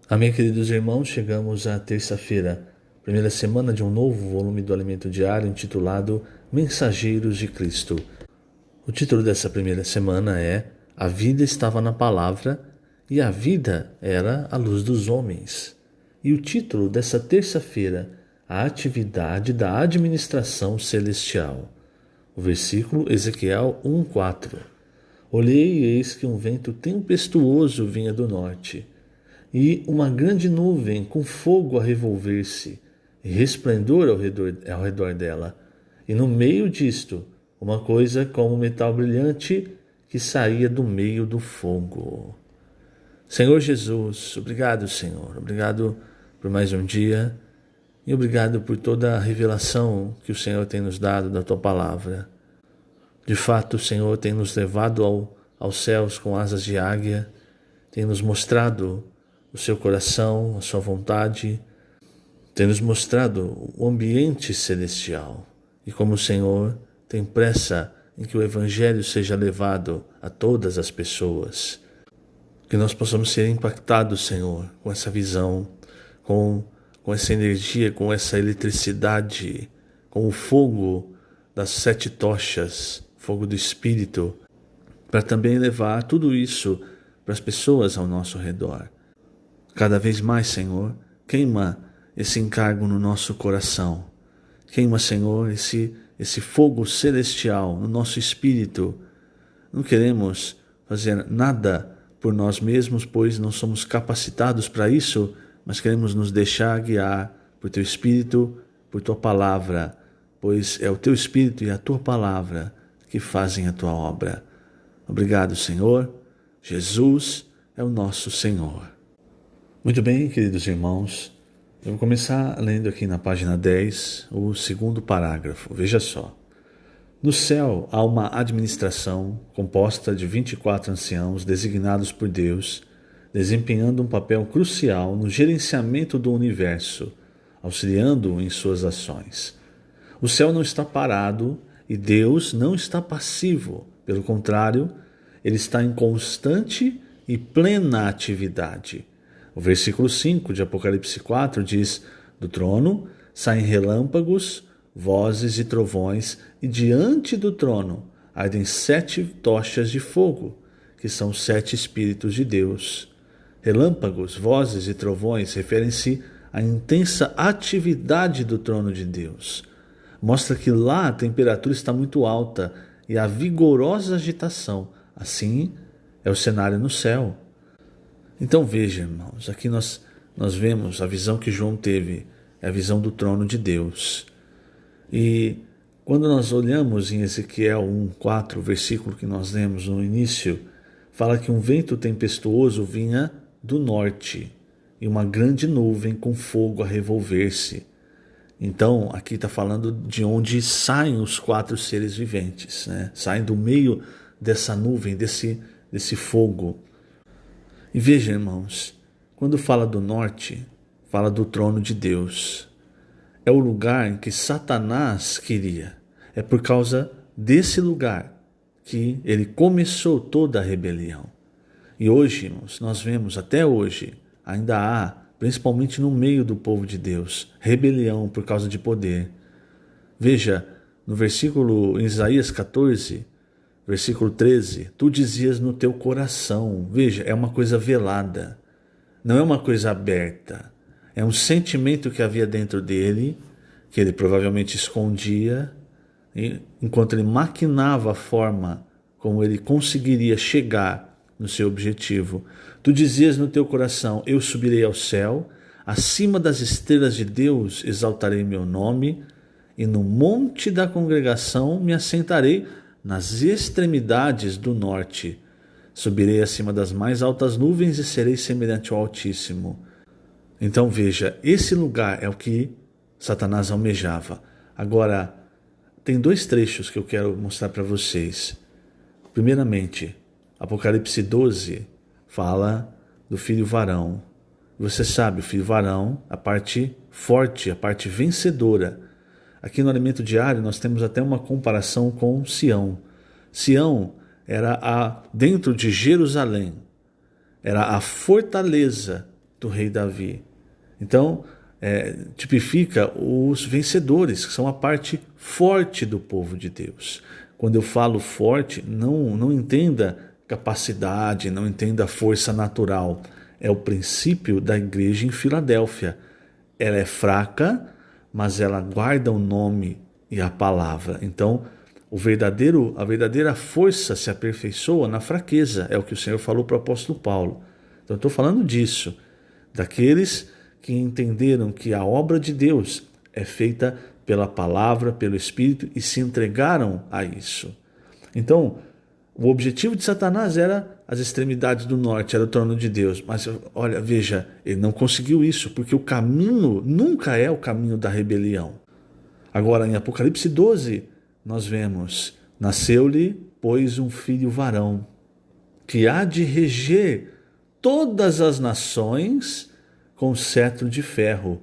Amém, queridos irmãos, chegamos à terça-feira, primeira semana de um novo volume do Alimento Diário intitulado Mensageiros de Cristo. O título dessa primeira semana é A Vida Estava na Palavra e a Vida era a Luz dos Homens. E o título dessa terça-feira, A Atividade da Administração Celestial. O versículo Ezequiel 1:4. Olhei e eis que um vento tempestuoso vinha do norte, e uma grande nuvem com fogo a revolver-se, e resplendor ao redor dela. E no meio disto, uma coisa como metal brilhante que saía do meio do fogo. Senhor Jesus, obrigado, Senhor. Obrigado por mais um dia e obrigado por toda a revelação que o Senhor tem nos dado da Tua Palavra. De fato, o Senhor tem nos levado aos céus com asas de águia, tem nos mostrado o seu coração, a sua vontade, tem nos mostrado o ambiente celestial. E como o Senhor tem pressa em que o Evangelho seja levado a todas as pessoas, que nós possamos ser impactados, Senhor, com essa visão, com essa energia, com essa eletricidade, com o fogo das 7 tochas, fogo do Espírito, para também levar tudo isso para as pessoas ao nosso redor. Cada vez mais, Senhor, queima esse encargo no nosso coração. Queima, Senhor, esse fogo celestial no nosso espírito. Não queremos fazer nada por nós mesmos, pois não somos capacitados para isso, mas queremos nos deixar guiar por Teu Espírito, por Tua Palavra, pois é o Teu Espírito e a Tua Palavra que fazem a Tua obra. Obrigado, Senhor. Jesus é o nosso Senhor. Muito bem, queridos irmãos, eu vou começar lendo aqui na página 10 o segundo parágrafo. Veja só. No céu há uma administração composta de 24 anciãos designados por Deus, desempenhando um papel crucial no gerenciamento do universo, auxiliando-o em suas ações. O céu não está parado e Deus não está passivo. Pelo contrário, ele está em constante e plena atividade. O versículo 5 de Apocalipse 4 diz: do trono saem relâmpagos, vozes e trovões, e diante do trono ardem 7 tochas de fogo, que são 7 Espíritos de Deus. Relâmpagos, vozes e trovões referem-se à intensa atividade do trono de Deus. Mostra que lá a temperatura está muito alta e há vigorosa agitação. Assim é o cenário no céu. Então veja, irmãos, aqui nós vemos a visão que João teve, é a visão do trono de Deus. E quando nós olhamos em Ezequiel 1:4, o versículo que nós lemos no início, fala que um vento tempestuoso vinha do norte e uma grande nuvem com fogo a revolver-se. Então aqui está falando de onde saem os 4 seres viventes, né? Saem do meio dessa nuvem, desse fogo. E veja, irmãos, quando fala do norte, fala do trono de Deus. É o lugar em que Satanás queria. É por causa desse lugar que ele começou toda a rebelião. E hoje, irmãos, nós vemos, até hoje, ainda há, principalmente no meio do povo de Deus, rebelião por causa de poder. Veja, no versículo em Isaías 14, versículo 13, tu dizias no teu coração. Veja, é uma coisa velada, não é uma coisa aberta. É um sentimento que havia dentro dele, que ele provavelmente escondia, enquanto ele maquinava a forma como ele conseguiria chegar no seu objetivo. Tu dizias no teu coração, eu subirei ao céu, acima das estrelas de Deus exaltarei meu nome, e no monte da congregação me assentarei nas extremidades do norte. Subirei acima das mais altas nuvens e serei semelhante ao Altíssimo. Então veja, esse lugar é o que Satanás almejava. Agora, tem 2 trechos que eu quero mostrar para vocês. Primeiramente, Apocalipse 12 fala do filho varão. Você sabe, o filho varão, a parte forte, a parte vencedora. Aqui no Alimento Diário nós temos até uma comparação com Sião. Sião era dentro de Jerusalém, era a fortaleza do rei Davi. Então, tipifica os vencedores, que são a parte forte do povo de Deus. Quando eu falo forte, não entenda capacidade, não entenda força natural. É o princípio da igreja em Filadélfia. Ela é fraca, mas ela guarda o nome e a palavra. Então, a verdadeira força se aperfeiçoa na fraqueza. É o que o Senhor falou para o apóstolo Paulo. Então, eu estou falando disso, daqueles que entenderam que a obra de Deus é feita pela palavra, pelo Espírito e se entregaram a isso. Então, o objetivo de Satanás era as extremidades do norte, era o trono de Deus. Mas, olha, veja, ele não conseguiu isso, porque o caminho nunca é o caminho da rebelião. Agora, em Apocalipse 12, nós vemos: nasceu-lhe, pois, um filho varão, que há de reger todas as nações com cetro de ferro,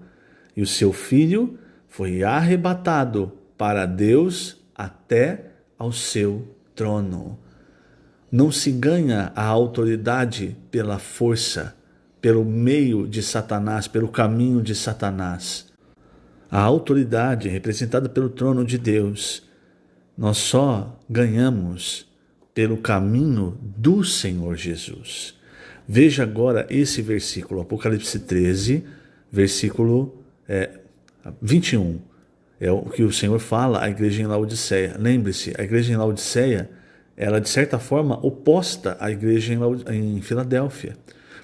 e o seu filho foi arrebatado para Deus até ao seu trono. Não se ganha a autoridade pela força, pelo meio de Satanás, pelo caminho de Satanás. A autoridade representada pelo trono de Deus, nós só ganhamos pelo caminho do Senhor Jesus. Veja agora esse versículo, Apocalipse 13, versículo 21. É o que o Senhor fala à igreja em Laodiceia. Lembre-se, a igreja em Laodiceia, ela de certa forma oposta à igreja em Filadélfia.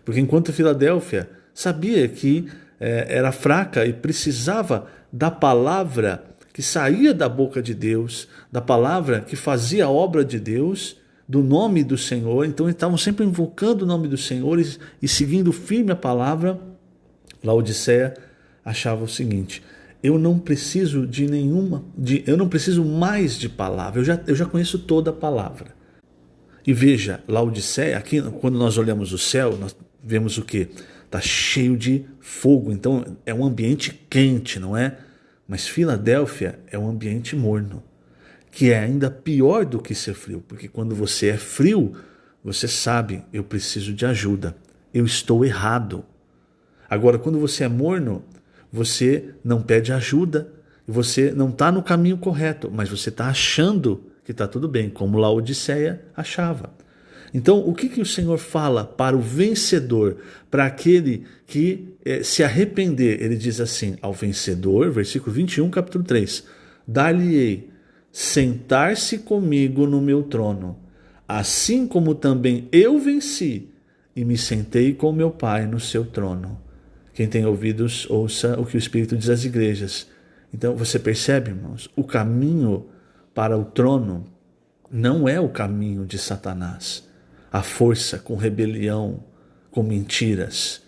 Porque enquanto Filadélfia sabia que era fraca e precisava da palavra que saía da boca de Deus, da palavra que fazia a obra de Deus, do nome do Senhor, então eles estavam sempre invocando o nome do Senhor e seguindo firme a palavra. Laodiceia achava o seguinte: eu não preciso eu não preciso mais de palavra, eu já conheço toda a palavra. E veja, Laodiceia, aqui quando nós olhamos o céu, nós vemos o quê? Está cheio de fogo, então é um ambiente quente, não é? Mas Filadélfia é um ambiente morno, que é ainda pior do que ser frio, porque quando você é frio, você sabe: eu preciso de ajuda, eu estou errado. Agora, quando você é morno, você não pede ajuda, você não está no caminho correto, mas você está achando que está tudo bem, como Laodiceia achava. Então, o que o Senhor fala para o vencedor, para aquele que se arrepender? Ele diz assim, ao vencedor, versículo 21, capítulo 3, dar-lhe-ei sentar-se comigo no meu trono, assim como também eu venci e me sentei com meu Pai no seu trono. Quem tem ouvidos, ouça o que o Espírito diz às igrejas. Então você percebe, irmãos, o caminho para o trono não é o caminho de Satanás, a força com rebelião, com mentiras.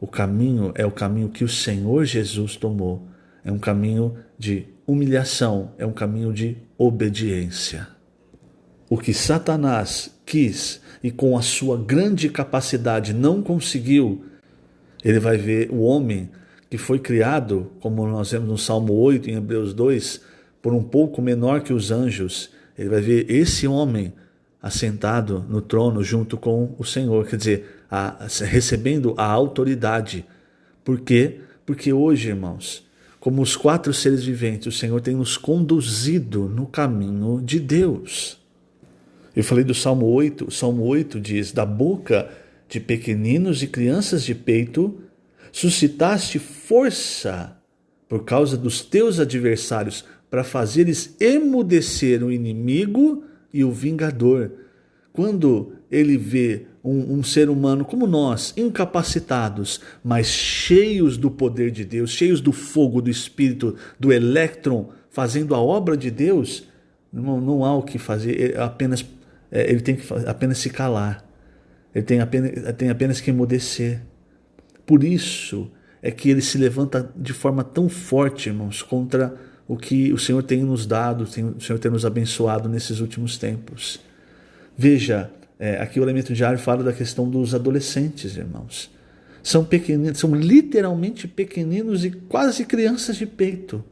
O caminho é o caminho que o Senhor Jesus tomou. É um caminho de humilhação, é um caminho de obediência. O que Satanás quis e com a sua grande capacidade não conseguiu, ele vai ver o homem que foi criado, como nós vemos no Salmo 8, em Hebreus 2, por um pouco menor que os anjos. Ele vai ver esse homem assentado no trono junto com o Senhor, quer dizer, recebendo a autoridade. Por quê? Porque hoje, irmãos, como os 4 seres viventes, o Senhor tem nos conduzido no caminho de Deus. Eu falei do Salmo 8, o Salmo 8 diz: da boca de pequeninos e crianças de peito, suscitaste força por causa dos teus adversários, para fazeres emudecer o inimigo e o vingador. Quando ele vê um ser humano como nós, incapacitados, mas cheios do poder de Deus, cheios do fogo, do Espírito, do elétron, fazendo a obra de Deus, não há o que fazer, ele tem que apenas se calar, ele tem apenas que emudecer. Por isso é que ele se levanta de forma tão forte, irmãos, contra o que o Senhor tem nos dado, o Senhor tem nos abençoado nesses últimos tempos. Veja, aqui o elemento diário fala da questão dos adolescentes, irmãos. São pequeninos, são literalmente pequeninos e quase crianças de peito.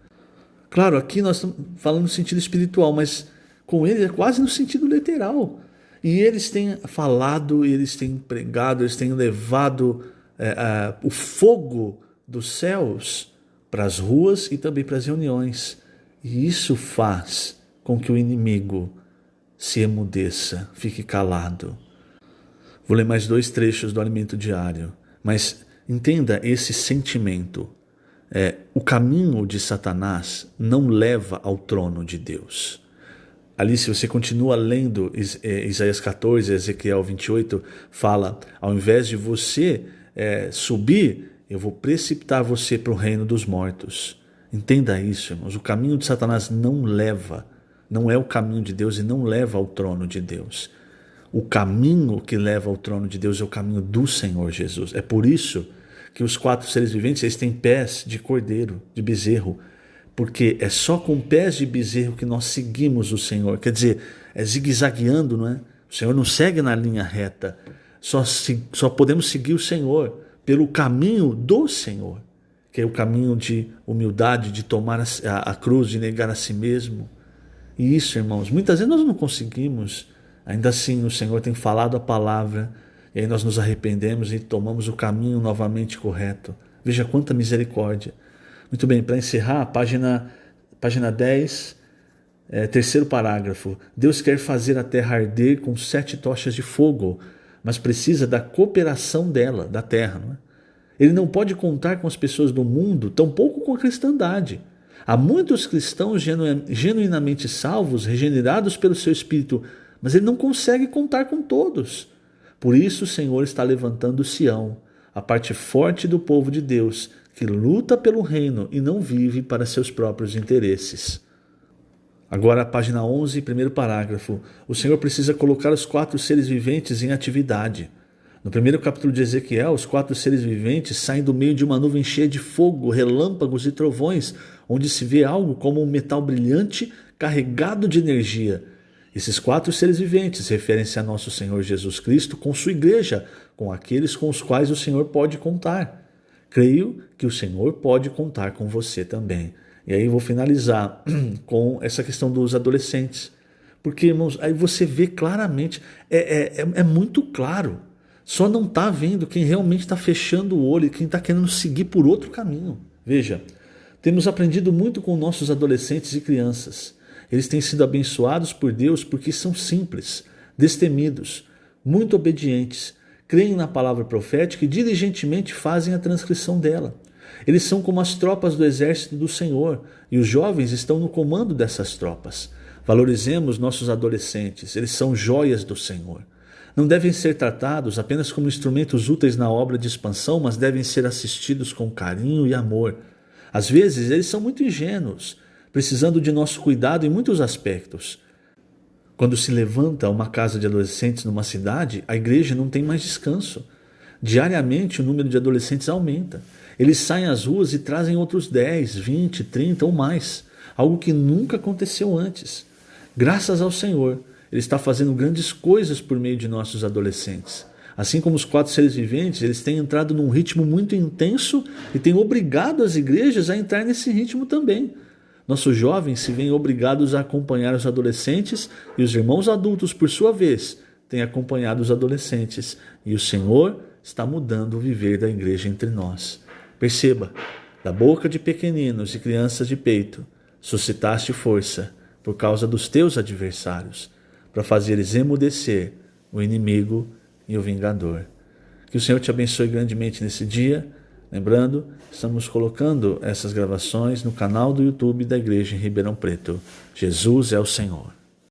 Claro, aqui nós estamos falando no sentido espiritual, mas com eles é quase no sentido literal. E eles têm falado, eles têm pregado, eles têm levado o fogo dos céus para as ruas e também para as reuniões. E isso faz com que o inimigo se emudeça, fique calado. Vou ler mais 2 trechos do alimento diário, mas entenda esse sentimento. O caminho de Satanás não leva ao trono de Deus. Ali, se você continua lendo Isaías 14, Ezequiel 28, fala, ao invés de você subir, eu vou precipitar você para o reino dos mortos. Entenda isso, irmãos. O caminho de Satanás não é o caminho de Deus e não leva ao trono de Deus. O caminho que leva ao trono de Deus é o caminho do Senhor Jesus. É por isso que os 4 seres viventes eles têm pés de cordeiro, de bezerro, porque é só com pés de bezerro que nós seguimos o Senhor. Quer dizer, é zigue-zagueando, não é? O Senhor não segue na linha reta. Só podemos seguir o Senhor pelo caminho do Senhor, que é o caminho de humildade, de tomar a cruz, de negar a si mesmo. E isso, irmãos, muitas vezes nós não conseguimos. Ainda assim, o Senhor tem falado a palavra, e aí nós nos arrependemos e tomamos o caminho novamente correto. Veja quanta misericórdia. Muito bem, para encerrar, página 10, 3º parágrafo. Deus quer fazer a terra arder com 7 tochas de fogo, mas precisa da cooperação da terra. Não é? Ele não pode contar com as pessoas do mundo, tampouco com a cristandade. Há muitos cristãos genuinamente salvos, regenerados pelo seu Espírito, mas ele não consegue contar com todos. Por isso o Senhor está levantando Sião, a parte forte do povo de Deus, que luta pelo reino e não vive para seus próprios interesses. Agora, a página 11, 1º parágrafo. O Senhor precisa colocar os 4 seres viventes em atividade. No 1º capítulo de Ezequiel, os 4 seres viventes saem do meio de uma nuvem cheia de fogo, relâmpagos e trovões, onde se vê algo como um metal brilhante carregado de energia. Esses 4 seres viventes referem-se a nosso Senhor Jesus Cristo com sua igreja, com aqueles com os quais o Senhor pode contar. Creio que o Senhor pode contar com você também. E aí vou finalizar com essa questão dos adolescentes. Porque, irmãos, aí você vê claramente, é muito claro. Só não está vendo quem realmente está fechando o olho e quem está querendo seguir por outro caminho. Veja, temos aprendido muito com nossos adolescentes e crianças. Eles têm sido abençoados por Deus porque são simples, destemidos, muito obedientes, creem na palavra profética e diligentemente fazem a transcrição dela. Eles são como as tropas do exército do Senhor e os jovens estão no comando dessas tropas. Valorizemos nossos adolescentes, eles são joias do Senhor. Não devem ser tratados apenas como instrumentos úteis na obra de expansão, mas devem ser assistidos com carinho e amor. Às vezes eles são muito ingênuos, precisando de nosso cuidado em muitos aspectos. Quando se levanta uma casa de adolescentes numa cidade, a igreja não tem mais descanso. Diariamente o número de adolescentes aumenta. Eles saem às ruas e trazem outros 10, 20, 30 ou mais. Algo que nunca aconteceu antes. Graças ao Senhor, Ele está fazendo grandes coisas por meio de nossos adolescentes. Assim como os 4 seres viventes, eles têm entrado num ritmo muito intenso e têm obrigado as igrejas a entrar nesse ritmo também. Nossos jovens se veem obrigados a acompanhar os adolescentes e os irmãos adultos, por sua vez, têm acompanhado os adolescentes. E o Senhor está mudando o viver da igreja entre nós. Perceba, da boca de pequeninos e crianças de peito, suscitaste força por causa dos teus adversários, para fazeres emudecer o inimigo e o vingador. Que o Senhor te abençoe grandemente nesse dia. Lembrando, estamos colocando essas gravações no canal do YouTube da Igreja em Ribeirão Preto. Jesus é o Senhor.